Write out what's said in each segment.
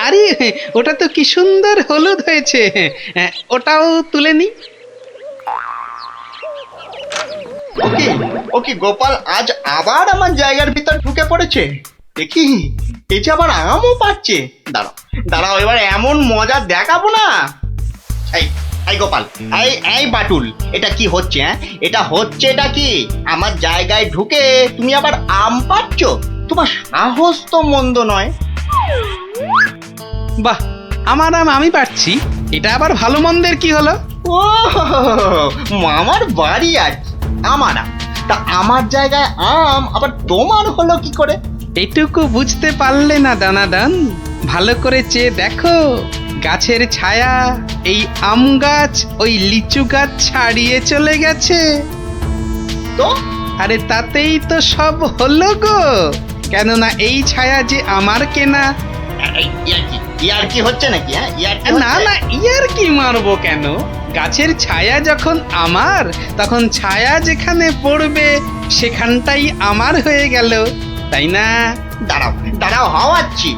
আরে ওটা তো কি সুন্দর হলুদ হয়েছে, ওটাও তুলে নি। ওকে ওকে গোপাল আজ আবার আমার জায়গার ভিতর ঢুকে পড়েছে। দেখি এই যে আবার আমও পাচ্ছে। দাঁড়াও দাঁড়াও, এবার এমন মজা দেখাবো না। এই এই গোপাল, এই বাটুল, এটা কি হচ্ছে? এটা হচ্ছে এটা কি? আমার জায়গায় ঢুকে তুমি আবার আম পাচ্ছ? তোমার সাহস তো মন্দ নয়। বাহ, আমার আম আমি পাচ্ছি, এটা আবার ভালো মন্দের কি হলো? ও আমার বাড়ি আর কি, আমার আম। তা আমার জায়গায় আম আবার তোমার হলো কি করে? এটুকু বুঝতে পারলে না দানাদান? ভালো করে চেয়ে দেখো, গাছের ছায়া এই আম গাছ ওই লিচু গাছ ছাড়িয়ে চলে গেছে। তো আরে তাতেই তো সব হলো গো, কেননা এই ছায়া যে আমার কেনা। ইয়ার কি হচ্ছে নাকি? না না, ইয়ার কি মারবো কেন? গাছের ছায়া যখন আমার, তখন ছায়া যেখানে পড়বে সেখানটাই আমার হয়ে গেল, তাই না? দাঁড়াও দাঁড়াও, হাওয়াচ্ছি।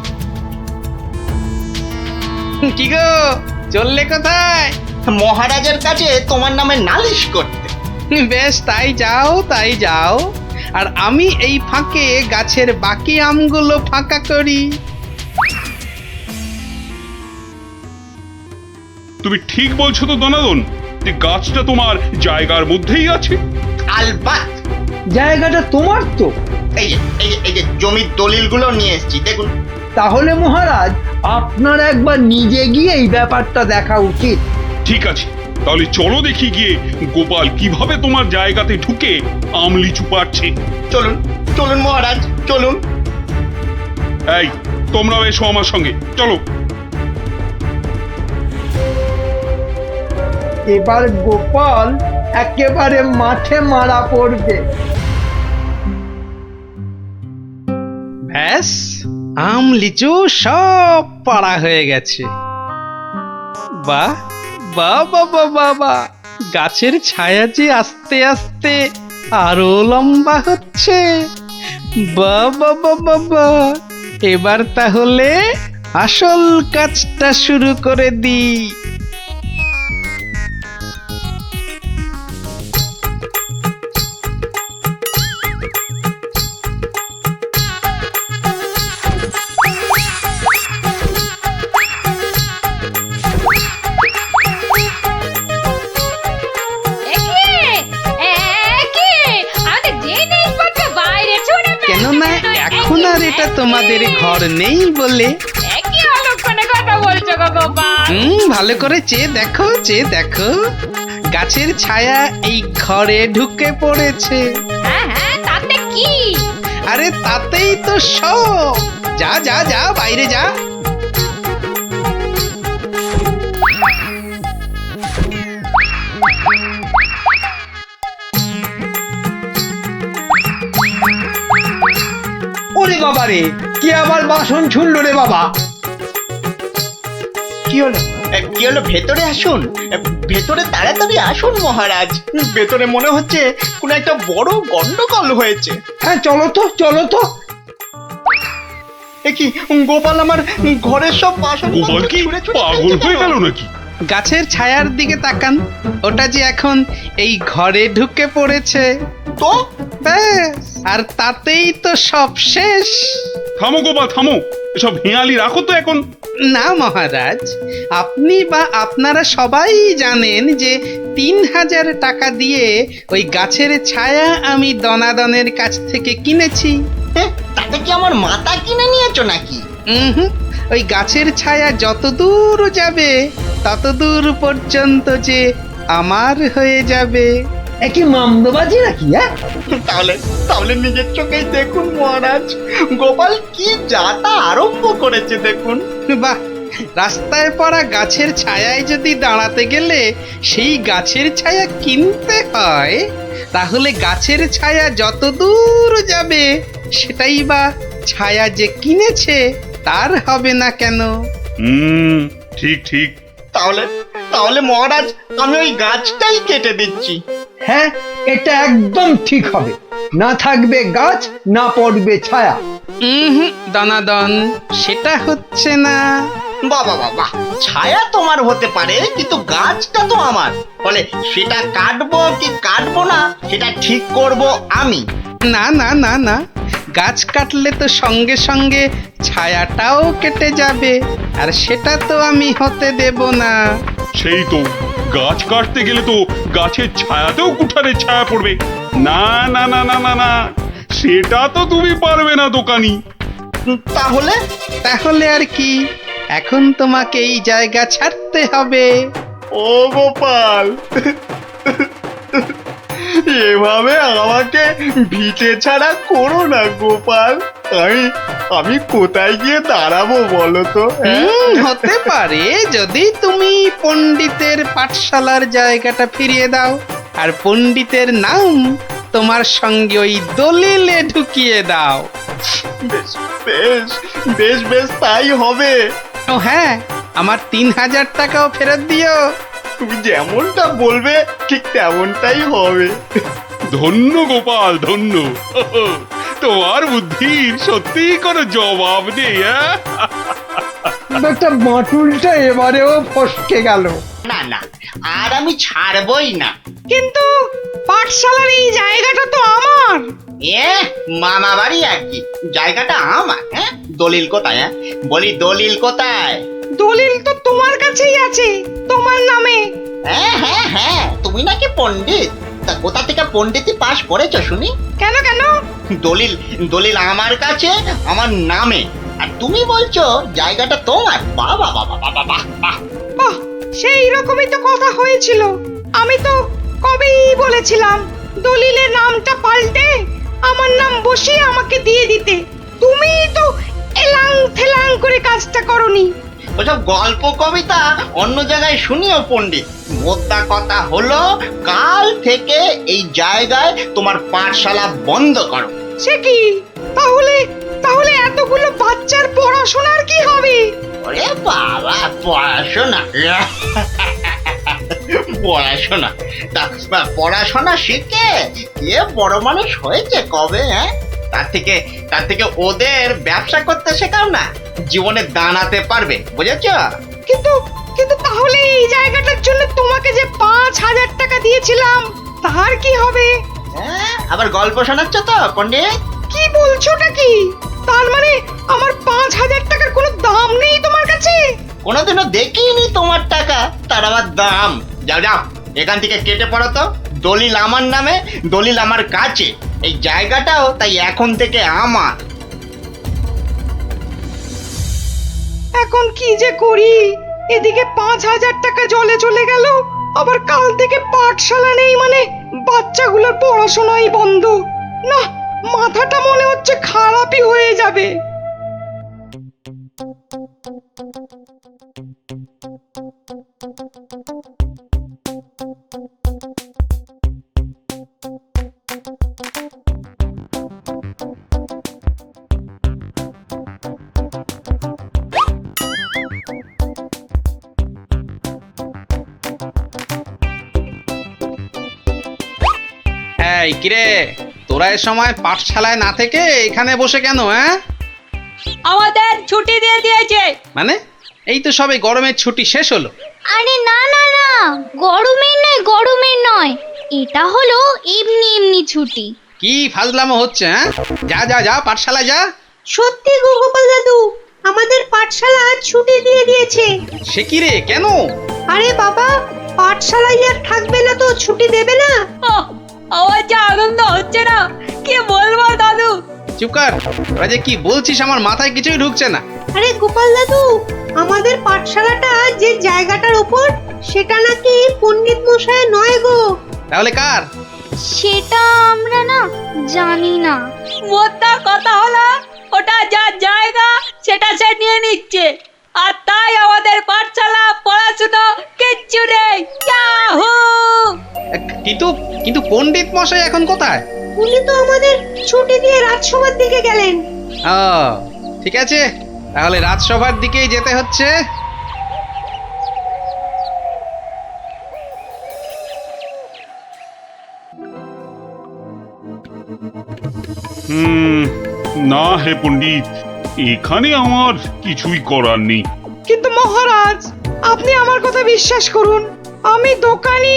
কি গো, চললে কোথায়? মহারাজের কাছে তোমার নামে নালিশ করতে। বেশ, তাই যাও তাই যাও, আর আমি এই ফাঁকে গাছের বাকি আমগুলো ফাঁকা করি। তুমি ঠিক বলছো তো দনাদন, যে গাছটা তোমার জায়গার মধ্যেই আছে? আলবাত। জায়গাটা তোমার তো। এই যে জমির দলিলগুলো নিয়ে এসেছি, দেখুন। তাহলে মহারাজ, আপনার একবার নিজে গিয়ে এই ব্যাপারটা দেখা উচিত। ঠিক আছে, তাহলে চলো দেখি গিয়ে গোপাল কিভাবে তোমার জায়গাতে ঢুকে আম লিচু পাচ্ছে। চলুন চলুন মহারাজ, চলুন। এই, তোমরাও এসো আমার সঙ্গে, চলো। এবার গোপাল একেবারে মাঠে মারা পড়বে। ব্যাস, আম লিচু সব পাড়া হয়ে গেছে। বাহ বাহ বাবা বাবা, গাছের ছায়া যে আস্তে আস্তে আরো লম্বা হচ্ছে। বাবা বাবা বাবা, এবার তাহলে আসল কাজটা শুরু করে দিই। কেননা এখন আর এটা তোমাদের ঘর নেই বলে। ভালো করে চেয়ে দেখো, চেয়ে দেখো, গাছের ছায়া এই ঘরে ঢুকে পড়েছে। আরে তাতেই তো সব। যা যা যা, বাইরে যা। ওরে বাবা রে, কি আবার বাসন ছুড়লো রে বাবা! কি হলো? কি হলো? ভেতরে আসুন, ভেতরে তাড়াতাড়ি আসুন মহারাজ। ভেতরে মনে হচ্ছে কোনো একটা বড় গন্ডগোল হয়েছে। হ্যাঁ, চলো তো চলো তো। এ কি, গোপাল আমার ঘরের সব বাসন গোপাল কি পাগল হয়ে গেল নাকি? গাছের ছায়ার দিকে তাকান, ওটা যে এখন এই ঘরে ঢুকে পড়েছে। তো ব্যাস, আর তাতেই তো সব শেষ। থামো গোপাল, থামো, এসব হেঁয়ালি রাখো তো এখন। না মহারাজ, আপনি বা আপনারা সবাই জানেন যে 3000 টাকা দিয়ে ওই গাছের ছায়া আমি দনাদনের কাছ থেকে কিনেছি। তাতে কি আমার মাথা কিনে নিয়েছো নাকি? হুম, ওই গাছের ছায়া যত দূর যাবে তত দূর পর্যন্ত যে আমার হয়ে যাবে। একই মামদোবাজি নাকি? হ্যাঁ, তাহলে তাহলে নিজের চোখেই দেখুন মহারাজ, গোপাল কি যাতা আরম্ভ করেছে দেখুন। বাহ, রাস্তায় পড়া গাছের ছায়ায় যদি দাঁড়াতে গেলে সেই গাছের ছায়া কিনতে হয়, তাহলে গাছের ছায়া যত দূর যাবে সেটাই বা ছায়া যে কিনেছে তার হবে না কেন? ঠিক ঠিক। তাহলে তাহলে মহারাজ, আমি ওই গাছটাই কেটে দিচ্ছি। হ্যাঁ, এটা একদম ঠিক হবে। না থাকবে গাছ, না পড়বে ছায়া। দানাদন, সেটা হচ্ছে না। বাবা বাবা, ছায়া তোমার হতে পারে কিন্তু গাছটা তো আমার। ফলে সেটা কাটবো কি কাটবো না সেটা ঠিক করব আমি। না না না না, গাছ কাটলে তো সঙ্গে সঙ্গে ছায়াটাও কেটে যাবে, আর সেটা তো আমি হতে দেব না। সেই তো, গাছ কাটতে গেলে তো গাছের ছায়াতেও কুঠারের ছায়া পড়বে। না না না না না না, সেটা তো তুমি পারবে না দোকানি। তাহলে তাহলে আর কি, এখন তোমাকে এই জায়গা ছাড়তে হবে। ও গোপাল, এভাবে আমাকে ভিটে ছাড়া করো না গোপাল। আমি কোথায় গিয়ে দাঁড়াবো বলো তো? হতে পারে যদি তুমি পণ্ডিতের পাঠশালার জায়গাটা ফিরিয়ে দাও, আর পণ্ডিতের নাম তোমার সঙ্গে ওই দলিলে ঢুকিয়ে দাও। বেশ বেশ বেশ বেশ তাই হবে। ও হ্যাঁ, আমার 3000 টাকাও ফেরত দিও। তুমি যেমনটা বলবে ঠিক তেমনটাই হবে। ধন্য গোপাল, ধন্য। তোমার বুদ্ধির সত্যি কোনো জবাব নেই। একটা বাঁটুলটা এবারেও ফসকে গেল। না না, আর আমি ছাড়বই না। কিন্তু পাঠশালার এই জায়গাটা তো আমার। মামা বাড়ি আর কি, জায়গাটা আমার। হ্যাঁ, দলিল কোথায়? হ্যাঁ বলি, দলিল কোথায়? দলিল তো তোমার কাছেই আছে, তোমার নামে। হ্যাঁ হ্যাঁ হ্যাঁ, তুমি নাকি পণ্ডিত? তা কোথা থেকে পণ্ডিতি পাশ করেছো শুনি? কেন কেন? দলিল দলিল আমার কাছে, আমার নামে, আর তুমি বলছো জায়গাটা তোমার। বাবা বাবা বাবা বাহ বাহ। বাহ, সেই রকমই তো কথা হয়েছিল। আমি তো কবেই বলেছিলাম দলিলের নামটা পাল্টে আমার নাম বসিয়ে আমাকে দিয়ে দিতে। তুমি তো এলাং থেলাং করে কাজটা করনি। ওসব গল্প কবিতা অন্য জায়গায় শুনিও পণ্ডিত। মোদ্দা কথা হলো, কাল থেকে এই জায়গায় তোমার পাঠশালা বন্ধ করো। সে কি? তাহলে তাহলে এতগুলো বাচ্চার পড়াশোনার কি হবে? ওরে বাবা, পড়াশোনা পড়াশোনা তা পড়াশোনা শিখে কে বড় মানুষ হয়েছে কবে? হ্যাঁ, তার থেকে ওদের ব্যবসা করতে শেখাও না, জীবনে দাঁড়াতে পারবে, বুঝেছো? কিন্তু কিন্তু তাহলে এই জায়গাটার জন্য তোমাকে যে 5000 টাকা দিয়েছিলাম তার কি হবে? হ্যাঁ, আবার গল্প শোনাচ্ছ তো পণ্ডিত? কি বলছোটা কি? তার মানে আমার 5000 টাকার কোনো দাম নেই তোমার কাছে? কোনোদিনও দেখিনি তোমার টাকা, তার আবার দাম। যাও যাও, এখান থেকে কেটে পড়ো তো। দলিল আমার নামে, দলিল আমার কাছে, এই জায়গাটাও তাই এখন থেকে আমার। এখন কি যে করি? এদিকে 5000 টাকা জলে চলে গেল, আবার কাল থেকে পাঠশালা নেই, মানে বাচ্চাগুলোর পড়াশোনাই বন্ধ। না, মাথাটা মনে হচ্ছে খারাপই হয়ে যাবে। এই কিরে, তোরা এ সময় পাঠশালায় না থেকে এখানে বসে কেন? হ্যাঁ, আমাদের ছুটি দিয়ে দিয়েছে। মানে এই তো সবে গরমের ছুটি শেষ হলো। আরে না না না, গরমের নয়, এটা হলো এমনি এমনি ছুটি। কি ফাজলামো হচ্ছে? হ্যাঁ, যা যা যা, পাঠশালায় যা। সত্যি গো গোপাল দাদু, আমাদের পাঠশালা আজ ছুটি দিয়ে দিয়েছে। সে কি রে, কেন? আরে বাবা, পাঠশালায় আর থাকবে না তো ছুটি দেবে না? আমার যে আনন্দ হচ্ছে না, কি বলবো দাদু। চুপ কর, তোরা যে কি বলছিস আমার মাথায় কিছুই ঢুকছে না। আরে গোপাল দাদু, আমাদের পাঠশালাটা যে জায়গাটার উপর, সেটা নাকি পণ্ডিত মশাই নয় গো। তাহলে কার? সেটা আমরা না জানি না। মোদ্দা কথা হলো, ওটা যার জায়গা সেটা সে নিয়ে নিচ্ছে, আর তাই আমাদের পাঠশালা পড়াশুনো কিচ্ছু নেই। ইয়াহু! কিন্তু কিন্তু পণ্ডিত মশাই এখন কোথায়? উনি তো আমাদের ছুটি দিয়ে রাজসভার দিকে গেলেন। ও ঠিক আছে, তাহলে রাজসভার দিকেই যেতে হচ্ছে। হুম, না হে পণ্ডিত, এখানে আমার কিছুই করার নেই। কিন্তু মহারাজ, আপনি আমার কথা বিশ্বাস করুন, আমি দোকানি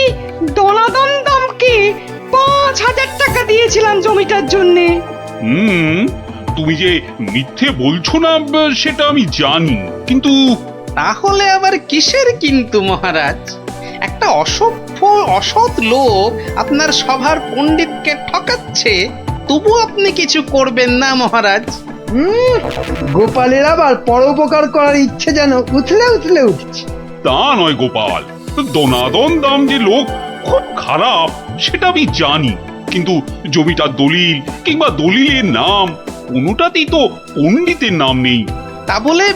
দনাদন দামকে 5,000 টাকা দিয়েছিলাম জমিটার জন্যে। হুম, তুমি যে মিথ্যে বলছো না সেটা আমি জানি, কিন্তু তাহলে আবার কিসের কিন্তু মহারাজ? একটা অসভ্য অসৎ লোক আপনার সভার পণ্ডিতকে ঠকাচ্ছে, তবু আপনি কিছু করবেন না মহারাজ? গোপালের আবার পরোপকার করার ইচ্ছে যেন উথলে উথলে উঠছে। তা নয় গোপাল, দনাদন দাম যে লোক খুব খারাপ সেটা আমি জানি, কিন্তু জমিটার দলিল কিংবা দলিলের নাম কোনোটাতেই তো পণ্ডিতের নাম নেই। তা বলে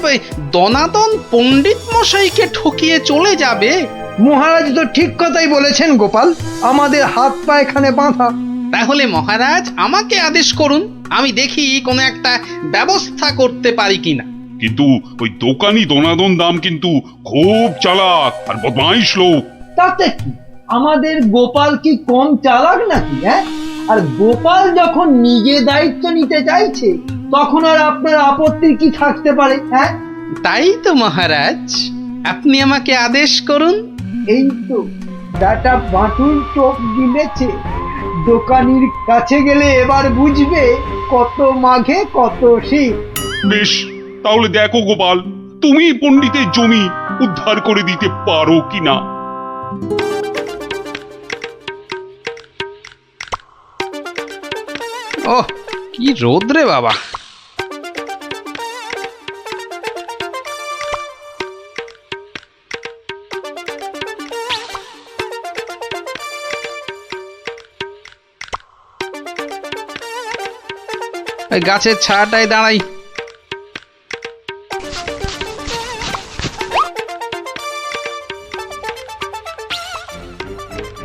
দনাদন পণ্ডিত মশাইকে ঠকিয়ে চলে যাবে? মহারাজ তো ঠিক কথাই বলেছেন গোপাল, আমাদের হাত পা এখানে বাঁধা। তাহলে মহারাজ আমাকে আদেশ করুন, আমি দেখি কোনো একটা ব্যবস্থা করতে পারি কিনা। কিন্তু ওই দোকানি দনাদন দাম কিন্তু খুব চালাক আর বদমাইশ লোক। তাতে কি, আমাদের গোপাল কি কম চালাক নাকি? হ্যাঁ, আর গোপাল যখন নিজে দায়িত্ব নিতে চাইছে তখন আর আপনার আপত্তির কি থাকতে পারে? হ্যাঁ, তাই তো মহারাজ, আপনি আমাকে আদেশ করুন। এই তো ডাটা বাটুল চোখ গিলেছে, দোকানির কাছে গেলে এবার বুঝবে কত মাঘে কত শীত। বেশ, তাহলে দেখো গোপাল, তুমি পণ্ডিতের জমি উদ্ধার করে দিতে পারো কিনা। ওহ, কি রোদ রে বাবা! এই গাছের ছায়াটায় দাঁড়াই।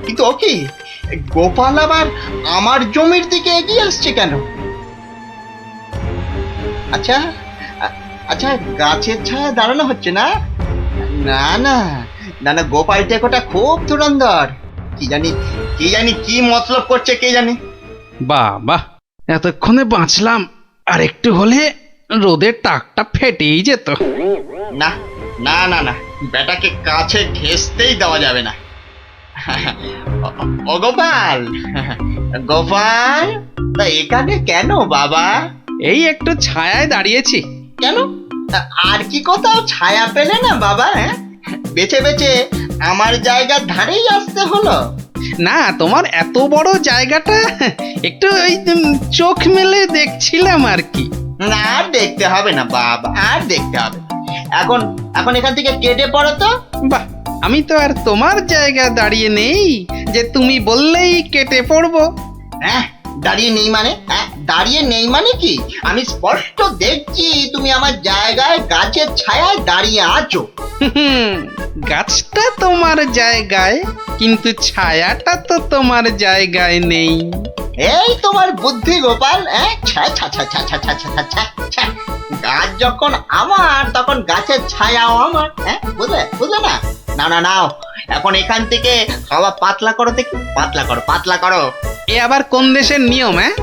কিন্তু ও কি, গোপাল আবার আমার জমির দিকে এগিয়ে আসছে কেন? আচ্ছা, আচ্ছা, গাছের ছায়া দাঁড়ানো হচ্ছে না? না না না না, গোপাল টেকোটা খুব ধুরন্ধর। কি জানি কি মতলব করছে কে জানি। বাহ বাহ, এতক্ষণে বাঁচলাম, আর একটু হলে রোদের টাকটা ফেটেই যেত। না না না না, বেটাকে কাছে ঘেঁষতেই দেওয়া যাবে না। ও গোপাল, গোপাল, তা এখানে কেন বাবা? এই একটু ছায়ায় দাঁড়িয়েছি। কেন, আর কি কোথাও ছায়া পেলে না বাবা? হ্যাঁ, বেছে বেছে আমার জায়গার ধারেই আসতে হলো। না, তোমার এত বড় জায়গাটা একটু ওই চোখ মেলে দেখছিলাম আর কি। না, আর দেখতে হবে না বাবা, আর দেখতে হবে না। এখন এখন এখান থেকে কেটে পড়ো তো। বাহ, আমি তো আর তোমার জায়গায় দাঁড়িয়ে নেই যে তুমি বললেই কেটে পড়বো। হ্যাঁ, দাঁড়িয়ে নেই মানে? হ্যাঁ, দাঁড়িয়ে নেই মানে কি? আমি স্পষ্ট দেখছি তুমি আমার জায়গায় গাছের ছায়ায় দাঁড়িয়ে আছো। হুম, গাছটা তোমার জায়গায়, কিন্তু ছায়াটা তো তোমার জায়গায় নেই। এই তোমার বুদ্ধি গোপাল। হ্যাঁ, ছ্যা ছ্যা ছ্যা ছ্যা ছ্যা ছ্যা ছ্যা ছ্যা ছ্যা। গাছ যখন আমার তখন গাছের ছায়াও আমার। হ্যাঁ, বুঝলে বুঝলে না? না না, নাও এখন এখান থেকে হাওয়া পাতলা করো দেখি, পাতলা করো, পাতলা করো। এ আবার কোন দেশের নিয়ম? হ্যাঁ,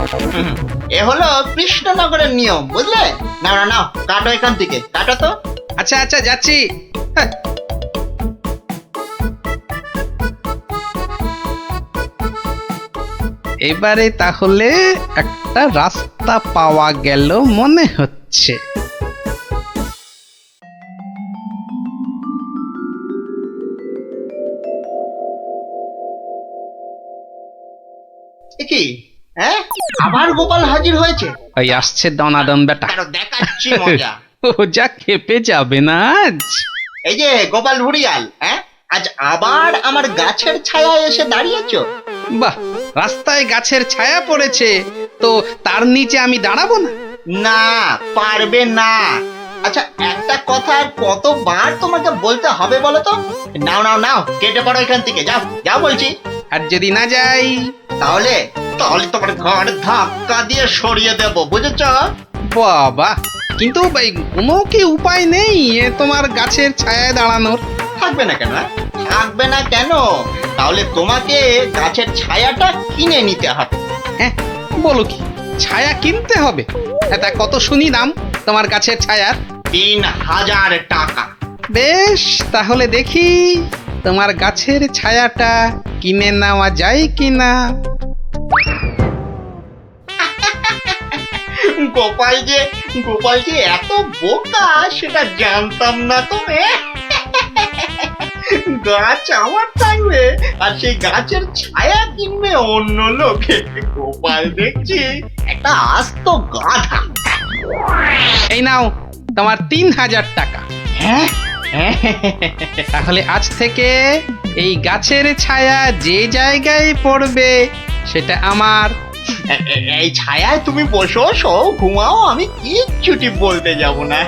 এ হলো কৃষ্ণনগরের নিয়ম, বুঝলে? না না, নাও কাটো এখান থেকে, কাটো তো। আচ্ছা আচ্ছা, যাচ্ছি। হ্যাঁ। এবারে তাহলে একটা রাস্তা পাওয়া গেল মনে হচ্ছে। এ কি? হ্যাঁ, আবার গোপাল হাজির হয়েছে। ওই আসছে দনাদন বেটা। আরো দেখাচ্ছি মজা। ও যা খেপে যাবে না আজ। এই যে গোপাল ভুড়িয়াল, হ্যাঁ, আজ আবার আমার গাছের ছায়ায় এসে দাঁড়িয়েছো। বাহ, রাস্তায় গাছের ছায়া পড়েছে, তো তার নিচে আমি দাঁড়াবো না? না, পারবে না। আচ্ছা, একটা কথা আর কতবার তোমাকে বলতে হবে বলো তো? নাও নাও নাও, কেটে পড়ো এখান থেকে, যাও যাও বলছি। আর যদি না যাই? তাহলে তাহলে তোমার ঘর ধাক্কা দিয়ে সরিয়ে দেবো, বুঝেছ? বাবা, কিন্তু ভাই কোনো কি উপায় নেই এ তোমার গাছের ছায়ায় দাঁড়ানোর? থাকবে না কেন? থাকবে না কেন? তাহলে তোমাকে গাছের ছায়াটা কিনে নিতে হবে। হ্যাঁ, বলো কি? ছায়া কিনতে হবে। তা কত শুনি দাম তোমার গাছের ছায়ার? 3000 টাকা। বেশ, তাহলে দেখি তোমার গাছের ছায়াটা কিনে নেওয়া যায় কিনা। গোপাল যে এত বোকা সেটা জানতাম না তো। গাছ আমার থাকবে আর সেই গাছের ছায়া কিনবে অন্য লোকে। গোপাল দেখছি একটা আস্ত গাধা। এই নাও তোমার 3000 টাকা। হ্যাঁ, তাহলে আজ থেকে এই গাছের ছায়া যে জায়গায় পড়বে সেটা আমার। এই ছায়ায় তুমি বসো, শো, ঘুমাও, আমি কিচ্ছুটি বলতে যাব না।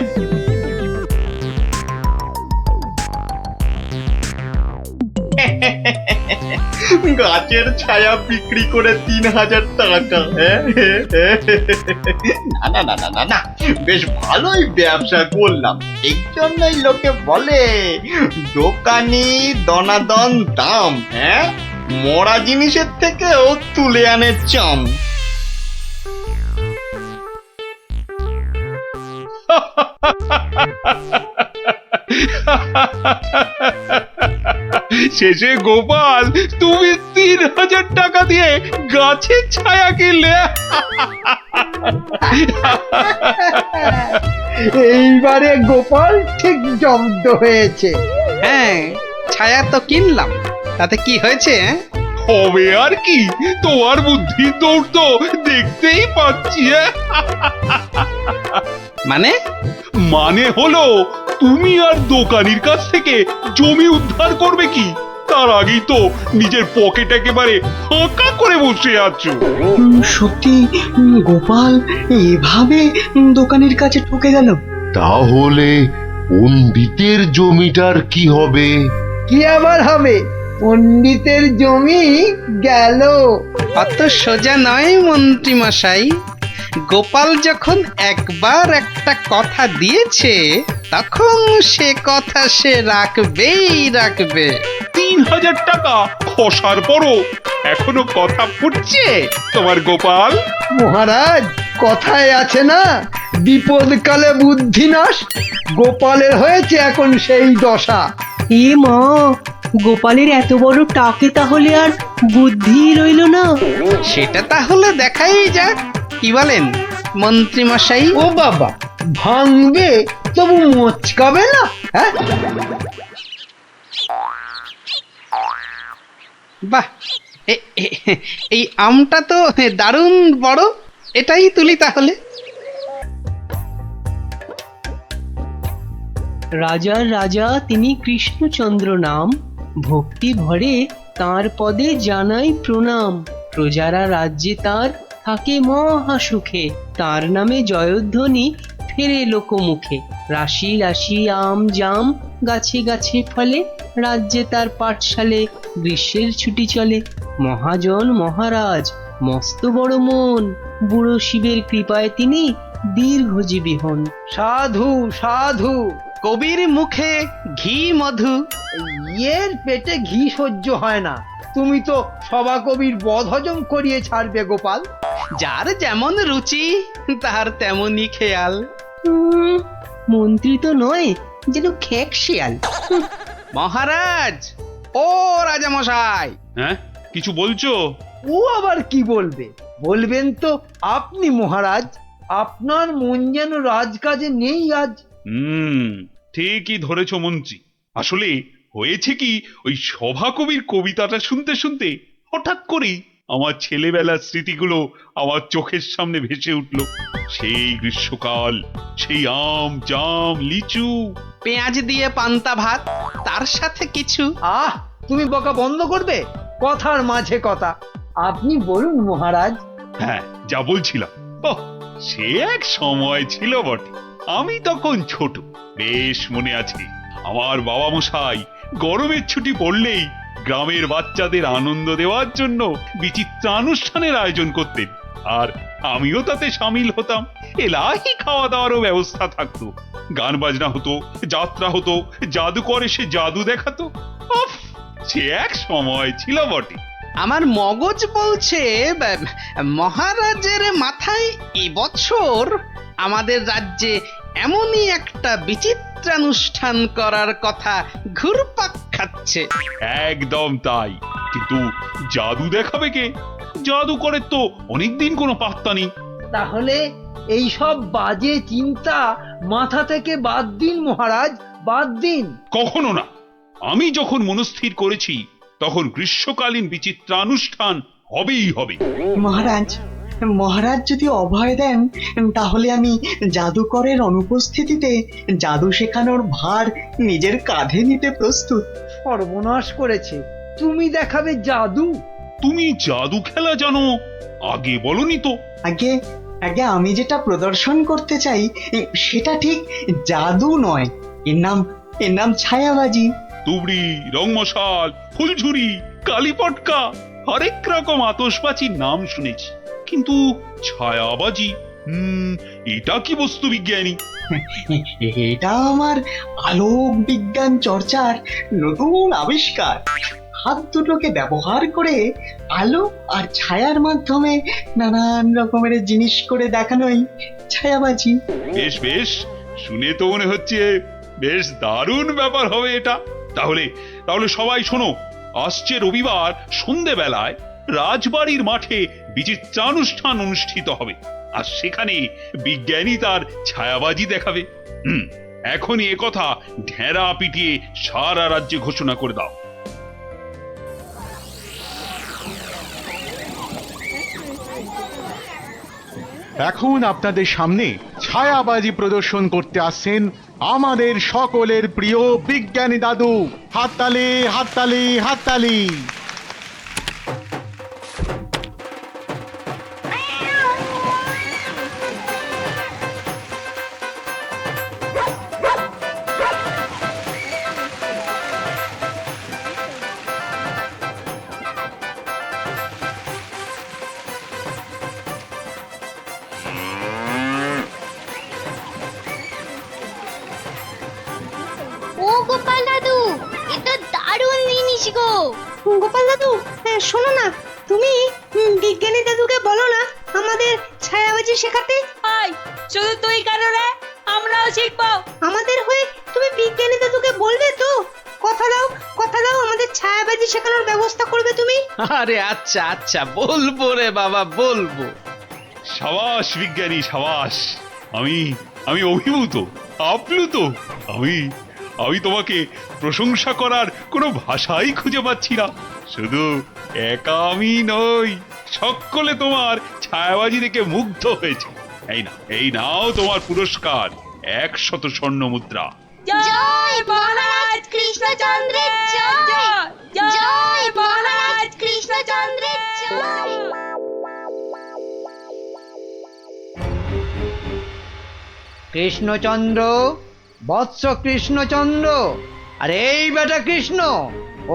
গাছের ছায়া বিক্রি করে 3000 টাকা। না না না না না, বেশ ভালোই ব্যবসা করলাম। এই জন্যই লোকে বলে দোকানি দনাদন দাম। হ্যাঁ, মরা জিনিসের থেকেও তুলে আনে চাম। শেষে গোপাল তুমি 3000 টাকা দিয়ে গাছের ছায়া কিনলে। এইবারে গোপাল ঠিক জব্দ হয়েছে। হ্যাঁ, ছায়া তো কিনলাম, তাতে কি হয়েছে? হবে আর কি, তোমার বুদ্ধির দৌড় তো দেখতেই পাচ্ছি। মানে হলো তুমি আর দোকানির কাছ থেকে জমি উদ্ধার করবে কি, তার আগেই তো নিজের পকেট একেবারে ফাঁকা করে বসে আছো। সত্যি গোপাল এভাবে দোকানের কাছে ঠকে গেল? তাহলে পণ্ডিতের জমিটার কি হবে? কি আবার হবে? পণ্ডিতের জমি গেল। অত সোজা নয় মন্ত্রী মশাই। গোপাল যখন একবার একটা কথা দিয়েছে তখন সে কথা সে রাখবে। 3000 টাকা খসার পরও এখনো কথা ফুটছে তোমার গোপাল। মহারাজ, কথায় আছে না, বিপদকালে বুদ্ধি নাশ। গোপালের হয়েছে এখন সেই দশা। এ মা, গোপালের এত বড় টাকে তাহলে আর বুদ্ধি রইল না। সেটা তাহলে দেখাই যাক, কি বলেন মন্ত্রী মশাই? ও বাবা, ভাঙবে তবু মচকাবে না? হ্যাঁ, বাহ, এই আমটা তো দারুণ বড়, এটাই তুলি তাহলে। রাজার রাজা তিনি কৃষ্ণচন্দ্র নাম, ভক্তি ভরে তাঁর পদে জানাই প্রণাম। প্রজারা রাজ্যে তার থাকে মহা সুখে, তার নামে জয়ধ্বনি ফেরে লোকমুখে। রাশি রাশি আম জাম গাছে গাছে ফলে, রাজ্যে তার পাঠশালে গ্রীষ্মের ছুটি চলে। মহাজন মহারাজ মস্ত বড় মন, বুড়ো শিবের কৃপায় তিনি দীর্ঘজীবী হন। সাধু সাধু। কবির মুখে ঘি মধু। এর পেটে ঘি সহ্য হয় না। তুমি তো সভা কবির বদ হজম করিয়ে ছাড়বে গোপাল। যার যেমন রুচি তার তেমনই খেয়াল। মন্ত্রী তো নয়, যেন খেক শিয়াল। মহারাজ, ও রাজা মশাই। হ্যাঁ, কিছু বলছো? ও আবার কি বলবে? বলবেন তো আপনি মহারাজ। আপনার মন যেন রাজকাজে নেই আজ। ঠিকই ধরেছ মন্ত্রী। আসলে হয়েছে কি, ওই সভাকবির কবিতাটা শুনতে শুনতে হঠাৎ করেই আমার ছেলেবেলার স্মৃতিগুলো আমার চোখের সামনে ভেসে উঠল। সেই গ্রীষ্মকাল, সেই আম জাম লিচু, পেঁয়াজ দিয়ে পান্তা ভাত, তার সাথে কিছু। আহ, তুমি বকা বন্ধ করবে? কথার মাঝে কথা। আপনি বলুন মহারাজ। হ্যাঁ, যা বলছিলাম, সে এক সময় ছিল বটে। আমি তখন ছোট, বেশ মনে আছে। আমার বাবা মশাই গরমের ছুটি পড়লেই গ্রামের বাচ্চাদের আনন্দ দেওয়ার জন্য বিচিত্র অনুষ্ঠানের আয়োজন করতেন, আর আমিও তাতে সামিল হতাম। এলাহি খাওয়া দাওয়ারও ব্যবস্থা থাকতো, গান বাজনা হতো, যাত্রা হতো, জাদুকর এসে জাদু দেখাতো। সে এক সময় ছিল বটে। আমার মগজ বলছে মহারাজের মাথায় এবছর আমাদের রাজ্যে এমনই একটা বিচিত্রানুষ্ঠান করার কথা ঘুরপাক খাচ্ছে। একদম তাই, কিন্তু জাদু দেখাবে কে? জাদুকরের তো অনেকদিন কোনো পাত্তা নেই। তাহলে এই সব বাজে চিন্তা মাথা থেকে বাদ দিন মহারাজ, বাদ দিন। কখনো না। আমি যখন মনস্থির করেছি তখন গ্রীষ্মকালীন বিচিত্রানুষ্ঠান হবেই হবে। মহারাজ, মহারাজ যদি অভয় দেন তাহলে আমি জাদুকরের অনুপস্থিতিতে জাদু শেখানোর ভার নিজের কাঁধে নিতে প্রস্তুত। সর্বনাশ করেছে, তুমি দেখাবে জাদু? তুমি জাদু খেলা জানো? আগে বলনি তো। আগে আগে আমি যেটা প্রদর্শন করতে চাই সেটা ঠিক জাদু নয়, এর নাম ছায়াবাজি। তুবড়ি, রংমশাল, ফুলঝুরি, কালীপটকা, হরেক রকম আতশবাজির নাম শুনেছি, কিন্তু ছায়াবাজি এটা কি বস্তু বিজ্ঞানী? এটা আমার আলোক বিজ্ঞান চর্চার নতুন আবিষ্কার। হাত দুটোকে ব্যবহার করে আলো আর ছায়ার মাধ্যমে নানান রকমের জিনিস করে দেখানোই ছায়াবাজি। বেশ বেশ, শুনে তো মনে হচ্ছে বেশ দারুণ ব্যাপার হবে এটা। তাহলে তাহলে সবাই শোনো, আসছে রবিবার সন্ধেবেলায় রাজবাড়ির মাঠে বিচিত্রানুষ্ঠান অনুষ্ঠিত হবে, আর সেখানে বিজ্ঞানী তার ছায়াবাজি দেখাবে। এখনই একথা ঢেরা পিটিয়ে সারা রাজ্যে ঘোষণা করে দাও। এখন আপনাদের সামনে ছায়াবাজি প্রদর্শন করতে আসছেন আমাদের সকলের প্রিয় বিজ্ঞানী দাদু। হাততালি, হাততালি, হাততালি। ও গোপাল দাদু, এটা দারুণ জিনিস গো। গোপাল দাদু, শোনো না, তুমি বিজ্ঞানী দাদুকে বলো না আমাদের ছায়াবাজি শেখাতে। আয়, শুধু তুই কেন রে? আমরাও শিখবো। আমাদের হয়ে তুমি বিজ্ঞানী দাদুকে বলবে তো? কথা দাও, কথা দাও, আমাদের ছায়াবাজি শেখানোর ব্যবস্থা করবে তুমি। আরে আচ্ছা আচ্ছা, বলবো রে বাবা, বলবো। সাবাস বিজ্ঞানী, সাবাস। আমি আমি অভিভূত, আপ্লুত। আমি আমি তোমাকে প্রশংসা করার কোনো ভাষাই খুঁজে পাচ্ছি না। শুধু একা আমি নই, সকলে তোমার ছায়াবাজি দেখে মুগ্ধ হয়েছে। এই নাও তোমার পুরস্কার, 100 স্বর্ণ মুদ্রা। জয় মহারাজ কৃষ্ণচন্দ্রের জয়, জয় মহারাজ কৃষ্ণচন্দ্রের জয়। কৃষ্ণচন্দ্র, বৎস কৃষ্ণচন্দ্র, আরে এই বেটা কৃষ্ণ,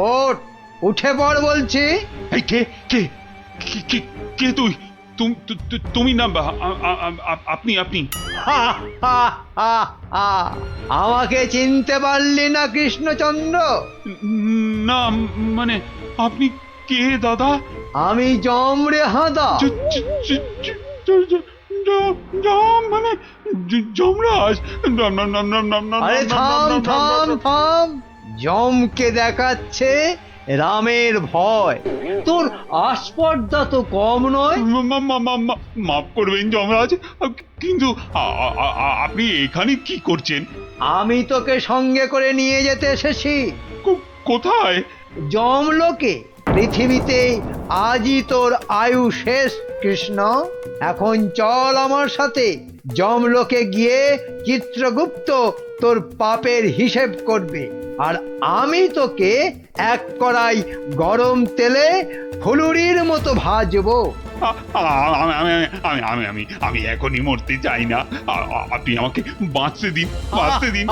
ওঠ, উঠে পড় বলছি। এই কে কে কে কে তুই? তুমি না আপনি? হা, হা, হা, হা। আমাকে চিনতে পারলি না কৃষ্ণচন্দ্র? না, মানে আপনি কে দাদা? আমি যম রে হাঁদা। মানে যমরাজ? আরে থাম থাম থাম, যমকে দেখাচ্ছে রামের ভয়, তোর আস্পর্ধা তো কম নয়। মাফ করবেন যমরাজ, কিন্তু আপনি এখানে কি করছেন? আমি তোকে সঙ্গে করে নিয়ে যেতে এসেছি। কোথায়? যমলোকে। পৃথিবীতে আজই তোর আয়ু শেষ কৃষ্ণ। এখন চল আমার সাথে, যমলোকে গিয়ে চিত্রগুপ্ত তোর পাপের হিসেব করবে, আর আমি তোকে এক কড়াই গরম তেলে ফুলুরির মতো ভাজবো। আমি এখনই মরতে চাই না, আপনি আমাকে বাঁচতে দিন, বাঁচতে দিন।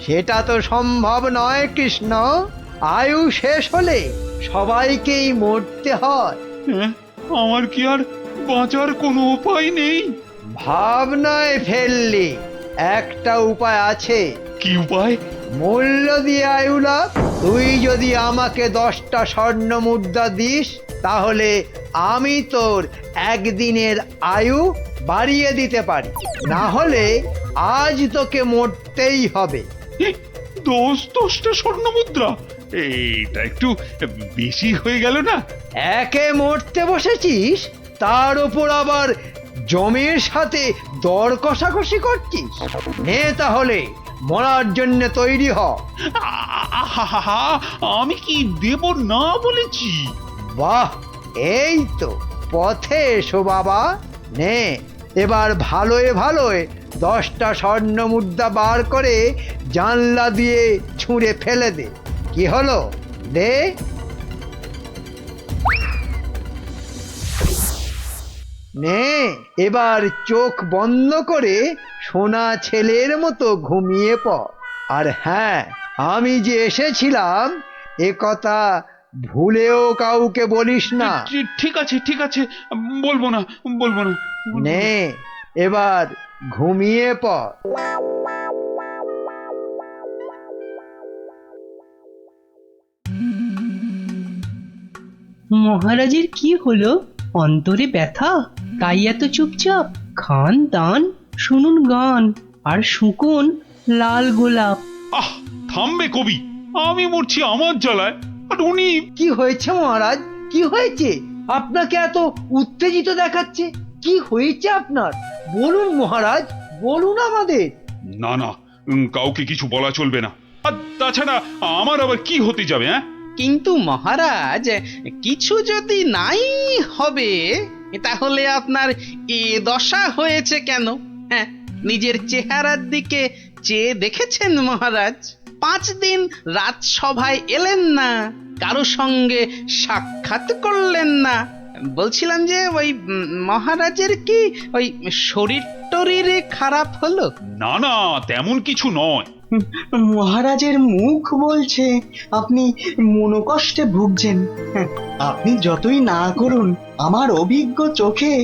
সেটা তো সম্ভব নয় কৃষ্ণ, আয়ু শেষ হলে সবাইকেই মরতে হয়। আমার কি আর বাঁচার কোনো উপায় নেই? ভাবনায় ফেললি, একটা উপায় আছে। কি উপায়? মূল্য দিয়ে আয়ু লাভ। তুই যদি আমাকে 10টা স্বর্ণ মুদ্রা দিস তাহলে আমি তোর একদিনের আয়ু বাড়িয়ে দিতে পারি, না হলে আজ তোকে মরতেই হবে। 10টা স্বর্ণ মুদ্রা, এটা একটু বেশি হয়ে গেল না? একে মরতে বসেছিস, তার উপর আবার জমির সাথে দর কষাকষি করছিস। নে তাহলে মরার জন্য তৈরি হ। আহা, আমি কি দেব না বলেছি? বাহ, এই তো পথে এসো বাবা। নে এবার ভালোয় ভালোয় 10টা স্বর্ণ মুদ্রা বার করে জানলা দিয়ে ছুঁড়ে ফেলে দে। কি হলো, দে। নে এবার চোখ বন্ধ করে সোনা ছেলের মতো ঘুমিয়ে পড়। আর হ্যাঁ, আমি যে এসেছিলাম এ কথা ভুলেও কাউকে বলিস না। ঠিক আছে, বলবো না। নে এবার ঘুমিয়ে পড়। মহারাজের কি হলো? অন্তরে ব্যথা, তাই এত চুপচাপ? খান দান, শুনুন গান, আর শুকুন লাল গোলাপ। আহ, থামবে কবি, আমি মরছি আমার জ্বালায়, আর উনি। কি হয়েছে মহারাজ, কি হয়েছে? আপনাকে এত উত্তেজিত দেখাচ্ছে, কি হয়েছে আপনার? বলুন মহারাজ, বলুন আমাদের। না, কাউকে কিছু বলা চলবে না। আর তাছাড়া আমার আবার কি হতে যাবে? হ্যাঁ, কিন্তু মহারাজ, কিছু যদি নাই হবে তাহলে আপনার এ দশা হয়েছে কেন? হ্যাঁ, নিজের চেহারার দিকে চেয়ে দেখেছেন মহারাজ? 5 দিন রাজসভায় এলেন না, কারো সঙ্গে সাক্ষাৎ করলেন না। বলছিলাম যে ওই মহারাজের কি ওই শরীর টরীরে খারাপ হলো? না, তেমন কিছু নয়। মহারাজের মুখ বলছে আপনি মনোকষ্টে ভুগছেন। আপনি যতই না করুন, আমার অভিজ্ঞ চোখে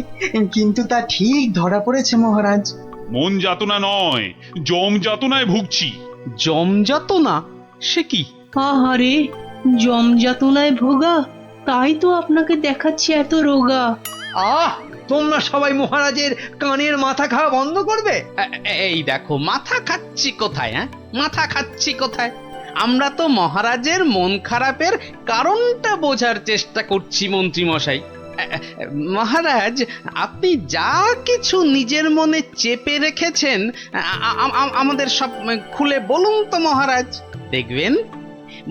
কিন্তু তা ঠিক ধরা পড়েছে মহারাজ। মন যাতনা নয়, জম যাতনায় ভুগছি। জমযাতনা? সে কি? আহারে, জমযাতনায় ভোগা, তাই তো আপনাকে দেখাচ্ছে এত রোগা। আহ, তোমরা সবাই মহারাজের কানের মাথা খাওয়া বন্ধ করবে। এই দেখো, মাথা খাচ্ছি কোথায়? হ্যাঁ, মাথা খাচ্ছি কোথায়? আমরা তো মহারাজের মন খারাপের কারণটা বোঝার চেষ্টা করছি মন্ত্রী মশাই। মহারাজ, আপনি যা কিছু নিজের মনে চেপে রেখেছেন আমাদের সব খুলে বলুন তো মহারাজ। দেখবেন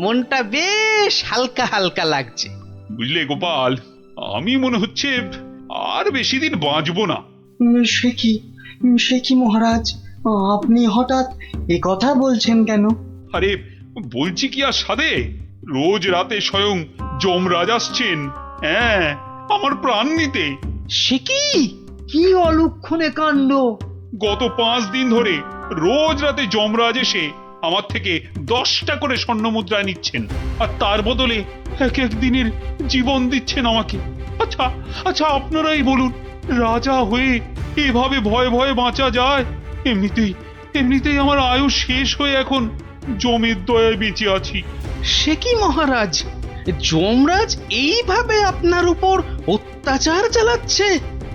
মনটা বেশ হালকা হালকা লাগছে। বুঝলে গোপাল, আমি মনে হচ্ছে আর বেশি দিন বাঁচবো না। সে কি মহারাজ, আপনি হঠাৎ এ কথা বলছেন কেন? আরে বলছি কি আর সাধে, রোজ রাতে স্বয়ং যমরাজ আসছেন, হ্যাঁ, আমার প্রাণ নিতে। সে কি? কি অলক্ষণে কাণ্ড! গত 5 দিন ধরে রোজ রাতে যমরাজ এসে আমার থেকে 10টা করে স্বর্ণ মুদ্রা নিচ্ছেন, আর তার বদলে এক এক দিনের জীবন দিচ্ছেন আমাকে। আচ্ছা, আপনারাই বলুন, রাজা হয়ে এভাবে ভয়ে ভয়ে বাঁচা যায়? এমনিতেই আমার আয়ু শেষ হয়ে এখন জমের দয়ায় বেঁচে আছি। সে কি মহারাজ, যমরাজ এইভাবে আপনার উপর অত্যাচার চালাচ্ছে?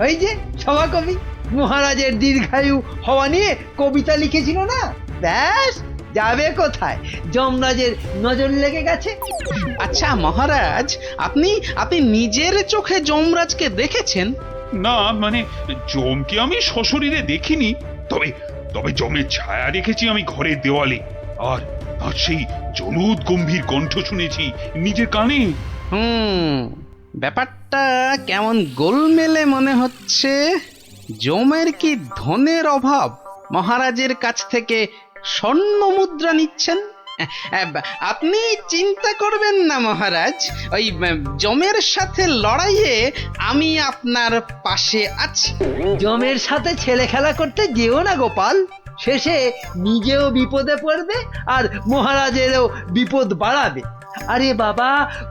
ওই যে সভাকবি মহারাজের দীর্ঘায়ু হওয়া নিয়ে কবিতা লিখেছিল না, ব্যাস যাবে কোথায়, যমরাজের নজর লেগে গেছে। আচ্ছা মহারাজ, আপনি নিজের চোখে যমরাজকে দেখেছেন? না, মানে যমকে আমি সশরীরে দেখিনি, তবে যমের ছায়া দেখেছি আমি ঘরের দেওয়ালে, আর তার সেই জলুদ গম্ভীর কণ্ঠ শুনেছি নিজের কানে। ব্যাপারটা কেমন গোলমেলে মনে হচ্ছে। যমের কি ধনের অভাব মহারাজের কাছ থেকে স্বর্ণ মুদ্রা নিচ্ছেন? আপনি চিন্তা করবেন না মহারাজ, ওই যমের সাথে লড়াইয়ে আমি আপনার পাশে আছি। যমের সাথে ছেলে খেলা করতে যেও না গোপাল, শেষে নিজেও বিপদে পড়বে আর মহারাজেরও বিপদ বাড়াবে। আরে বাবা,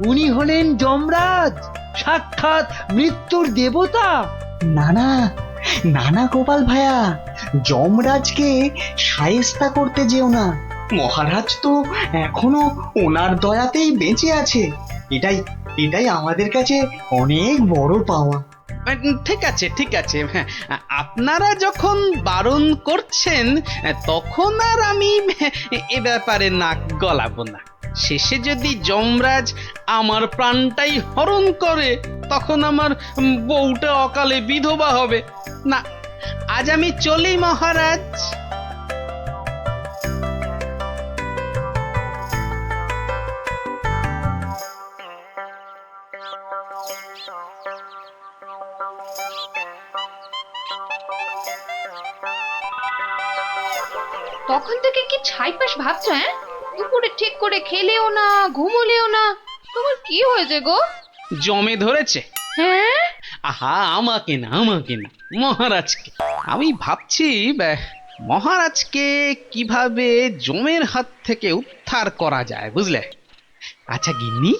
উনি হলেন যমরাজ, সাক্ষাৎ মৃত্যুর দেবতা। না গোপাল ভাইয়া, যমরাজকে শায়েস্তা করতে যেও না, মহারাজ তো এখনো ওনার দয়াতেই বেঁচে আছে। এটাই এটাই আমাদের কাছে অনেক বড় পাওয়া। ঠিক আছে ঠিক আছে, হ্যাঁ, আপনারা যখন বারণ করছেন তখন আর আমি এ ব্যাপারে নাক গলাবো না। শেষে যদি যমরাজ আমার প্রাণটাই হরণ করে তখন আমার বউটা অকালে বিধবা হবে না। আজ আমি চলি মহারাজ। তখন থেকে কি ছাইপাশ ভাবছো? হ্যাঁ, দুপুরে ঠিক করে খেলেও না, ঘুমোলেও না, তোমার কি হয়েছে গো? জমে ধরেছে। হ্যাঁ, আহা, আমাকে না মহারাজকে। আমি ভাবছি মহারাজকে কিভাবে জমের হাত থেকে উদ্ধার করা যায়, বুঝলে? আচ্ছা গিন্নি,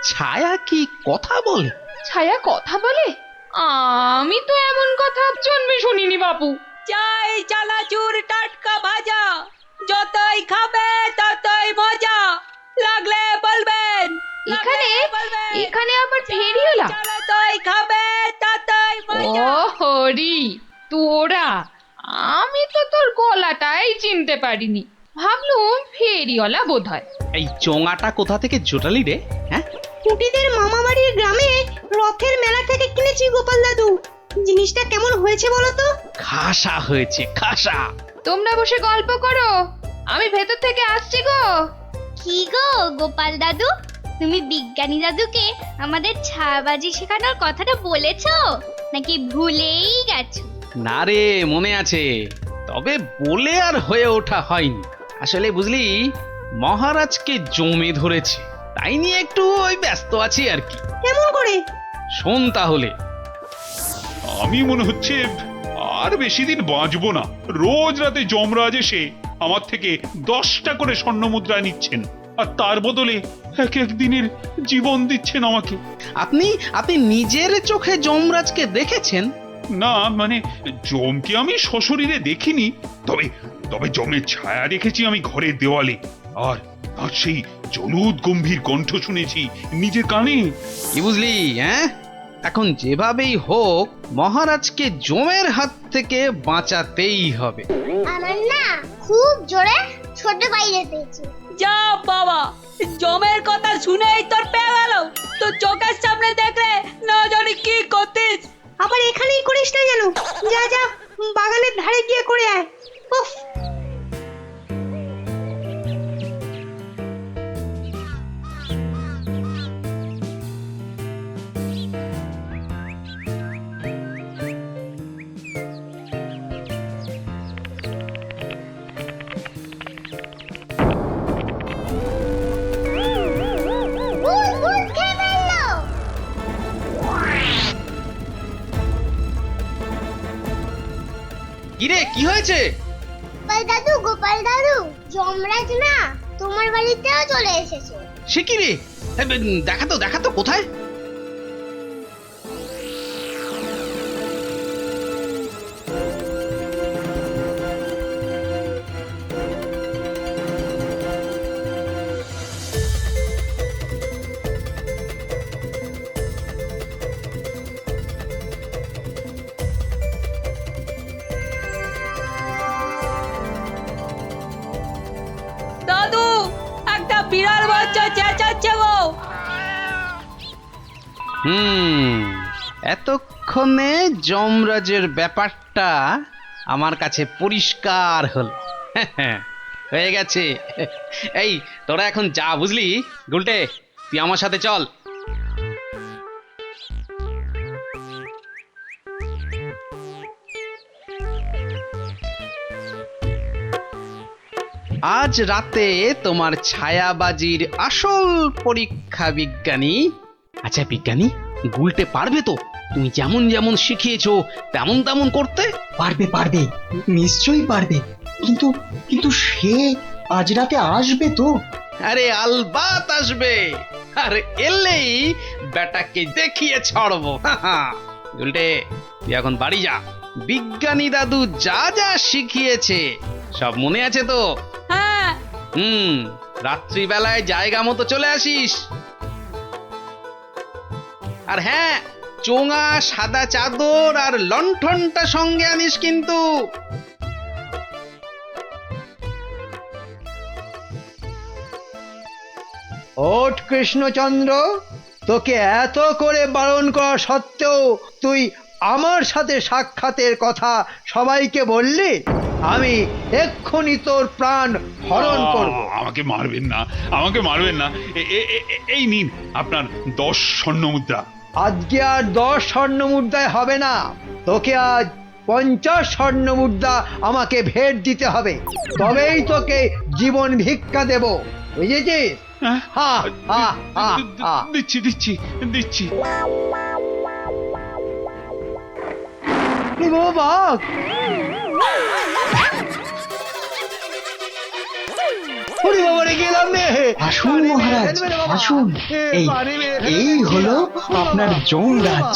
ছায়া কি কথা বলে? ছায়া কথা বলে? আমি তো এমন কথা জন্মে শুনিনি বাপু। চাই চানাচুর টাটকা ভাজা, যতই খাবে ততই মজা, লাগলে বলবেন। এখানে আবার ফেরিওলা? যতই খাবে ততই মজা। ও হরি তোরা, আমি তো তোর গলাটাই চিনতে পারিনি, ভাবলুম ফেরিওয়ালা বোধ হয়। এই চোঙাটা কোথা থেকে জোটালি রে? হ্যাঁ, কুটিদের মামা বাড়ির গ্রামে রথের মেলা থেকে কিনেছি গোপাল দাদু। জিনিসটা কেমন হয়েছে বলো তো? খাসা হয়েছে, খাসা। তোমরা বসে গল্প করো, আমি ভেতর থেকে আসছি গো। কি গো গোপাল দাদু, তুমি বিজ্ঞানী দাদুকে আমাদের ছায়াবাজি শেখানোর কথাটা বলেছো নাকি ভুলেই গেছো? না রে, মনে আছে, তবে বলে আর হয়ে ওঠা হয়নি। আসলে বুঝলি, মহারাজকে জমে ধরেছে, তাই নিয়ে একটু ওই ব্যস্ত আছি আর কি। কেমন করে? শোন তাহলে। আমি মনে হচ্ছে আর বেশি দিন বাঁচবো না। রোজ রাতে যমরাজ এসে আমার থেকে 10টা করে স্বর্ণ মুদ্রা নিচ্ছেন, আর তার বদলে এক এক দিনের জীবন দিচ্ছেন আমাকে। আপনি নিজের চোখে যমরাজকে দেখেছেন? না, মানে যমকে আমি সশরীরে দেখিনি, তবে তবে যমের ছায়া দেখেছি আমি ঘরের দেওয়ালে, আর আর সেই জলুদ গম্ভীর কণ্ঠ শুনেছি নিজের কানে। কি বুঝলি? হ্যাঁ, এখন যেভাবেই হোক মহারাজকে জমের হাত থেকে বাঁচাতেই হবে। আমার না খুব জোরে ছোট বাইরে পেয়েছে। যা বাবা, জমের কথা শুনেই তোর পেয়ে গেল। তো চোখের সামনে দেখলে না জানি কি করতিস। আবার এখানেই করিস না যেন। যা যা, বাগানের ধারে গিয়ে করে আয়। উফ, কিরে, কি হয়েছে? গোপাল দাদু, যমরাজ না তোমার বাড়িতেও চলে এসেছে। সে কি রে? দেখা তো কোথায়? দাদু, একটা বিড়াল বাচ্চা চেঁচাচ্ছে গো। এতক্ষণে যমরাজের ব্যাপারটা আমার কাছে পরিষ্কার হলো। হয়ে গেছে। এই তোরা এখন যা, বুঝলি? গুলটে, তুই আমার সাথে চল। আজ রাতে তোমার ছায়াবাজির আসল পরীক্ষা বিজ্ঞানী। আচ্ছা বিজ্ঞানী, গুলটে পারবে তো তুমি যেমন যেমন শিখিয়েছো তেমন তেমন করতে? পারবে পারবে, নিশ্চয়ই পারবে। কিন্তু কিন্তু সে আজ রাতে আসবে তো? আরে আলবাত আসবে, আর এলেই বেটাকে দেখিয়ে ছাড়বো। গুলটে, তুই এখন বাড়ি যা। বিজ্ঞানী দাদু যা যা শিখিয়েছে সব মনে আছে তো? হ্যাঁ, রাত্রিবেলায় জায়গা মতো চলে আসিস। আর হ্যাঁ, চোঙা, সাদা চাদর আর লণ্ঠনটা সঙ্গে আনিস কিন্তু। ওঠ কৃষ্ণচন্দ্র, তোকে এত করে বারণ করা সত্ত্বেও তুই আমার সাথে সাক্ষাতের কথা সবাইকে বললি। আমি এক্ষুনি তোর প্রাণ হরণ করব। আমাকে মারবেন না, আমাকে মারবেন না। এই নিন আপনার 10 স্বর্ণ মুদ্রা। আজকে আর 10 স্বর্ণ মুদ্রায় হবে না, তোকে আজ 50 স্বর্ণ মুদ্রা আমাকে ভেট দিতে হবে, তবেই তোকে জীবন ভিক্ষা দেব, বুঝেছিস? হা হা হা হা। দিচ্ছি দিচ্ছি দিচ্ছি। ও বাঘ! ওরে বাবা রে, গেলাম রে। আসুন মহারাজ, আসুন। এই হলো আপনার যমরাজ।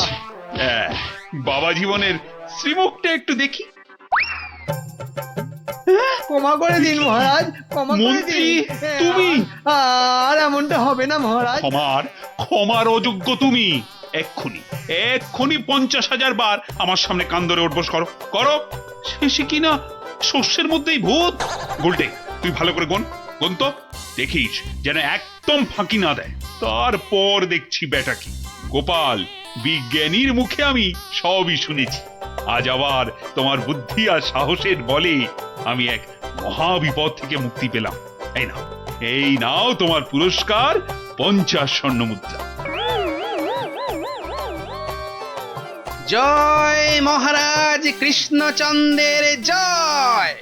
বাবা জীবনের শ্রীমুখটা একটু দেখি। ক্ষমা করে দিন মহারাজ, ক্ষমা করে মন্ত্রী, দিন। তুমি? আর এমনটা হবে না মহারাজ। ক্ষমার অযোগ্য তুমি। এক্ষুনি 50,000 বার আমার সামনে কান ধরে উঠবোস করো করো। শেষে কিনা শস্যের মধ্যেই ভূত। গোলটে, তুই ভালো করে গুন তো, দেখিস যেন একদম ফাঁকি না দেয়। তারপর দেখছি বেটা কি। গোপাল, বিজ্ঞানীর মুখে আমি সবই শুনেছি। আজ আবার তোমার বুদ্ধি আর সাহসের বলে আমি এক মহাবিপদ থেকে মুক্তি পেলাম। এই নাও তোমার পুরস্কার, 50 স্বর্ণ মুদ্রা। জয় মহারাজ কৃষ্ণচন্দ্রের জয়।